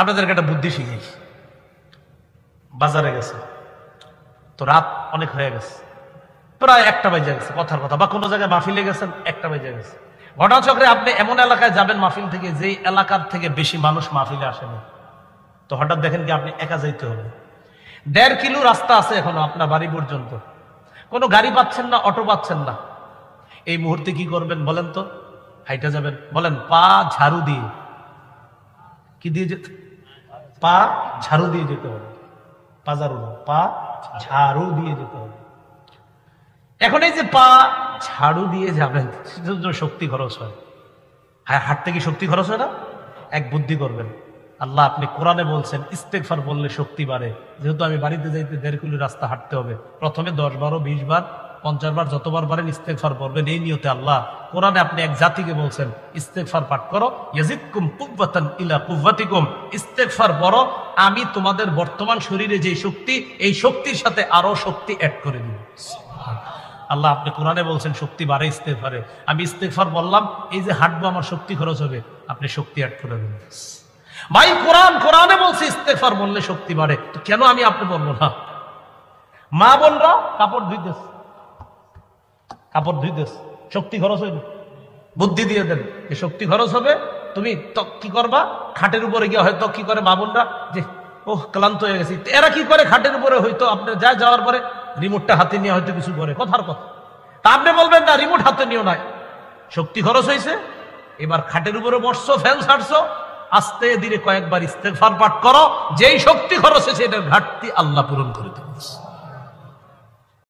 আপনাদেরকে একটা বুদ্ধি শিখাই। বাজারে গেছে তো রাত অনেক হয়ে গেছে, প্রায় 1টা বেজে গেছে কথার কথা, বা কোনো জায়গায় মাহফিলে গেছেন 1টা বেজে গেছে। ঘটনাচক্রে আপনি এমন এলাকায় যাবেন মাহফিল থেকে, যেই এলাকার থেকে বেশি মানুষ মাহফিলে আসেনি, তো হঠাৎ দেখেন কি আপনি একা যাইতে হবে। 1.5 কিলো রাস্তা আছে এখনো আপনার বাড়ি পর্যন্ত, কোনো গাড়ি পাচ্ছেন না, অটো পাচ্ছেন না। এই মুহূর্তে কি করবেন বলেন তো? হাইটা যাবেন? বলেন পা ঝাড়ু দিয়ে, কি দিয়ে যেতে? পা ঝাড়ু দিয়ে যেতে হবে। পা ঝাড়ু না, পা ঝাড়ু দিয়ে যেতে হবে। এখন এই যে পা ঝাড়ু দিয়ে যাবেন, সেটার জন্য শক্তি খরচ হয়। হ্যাঁ, হাঁটতে কি শক্তি খরচ হয় না? এক বুদ্ধি করবেন, আল্লাহ আপনি কোরআনে বলছেন ইস্তেগফার বললে শক্তি বাড়ে, যেহেতু আমি বাড়িতে যাইতে 1.5 কিলো রাস্তা হাঁটতে হবে, প্রথমে 10 বার 20 বার 50 বার যতবার পারেন ইস্তেগফার পড়বেন এই নিয়তে। আল্লাহ কোরআনে আপনি এক জাতিকে বলছেন ইস্তেগফার পাঠ করো, ইয়াজিদকুম কুওয়াতান ইলা কুওয়াতিকুম, ইস্তেগফার পড়ো, আমি তোমাদের বর্তমান শরীরে যে শক্তি, এই শক্তির সাথে আরো শক্তি অ্যাড করে দিব। আল্লাহ আপনি কোরআনে বলছেন শক্তি বাড়ে ইস্তেগফারে, আমি ইস্তেগফার বললাম, এই যে হাঁটবো আমার শক্তি খরচ হবে, আপনি শক্তি অ্যাড করে দেবেন। ভাই কোরআনে বলছে ইস্তেগফার বললে শক্তি বাড়ে, তো কেন আমি আপনি বলবো না? মা বোনরা কাপড় ধুইতেছে, শক্তি খরচ হইবে, বুদ্ধি দিয়ে দেন যে শক্তি খরচ হবে, তুমি কি করবা, খাটের উপরে গিয়ে হয়তো কি করে মা বোনরা যে ওহ ক্লান্ত হয়ে গেছি, এরা কি করে খাটের উপরে হয়তো আপনার যাওয়ার পরে রিমোটটা হাতে নিয়ে হয়তো কিছু করে, কথার কথা। তা আপনি বলবেন না রিমোট হাতে নিও নাই, শক্তি খরচ হয়েছে, এবার খাটের উপরে বসছো, ফ্যান ছাড়ছো, আস্তে ধীরে কয়েকবার ইস্তেগফার পাঠ করো, যেই শক্তি খরচ হয়েছে এটার ঘাটতি আল্লাহ পূরণ করে দেবে।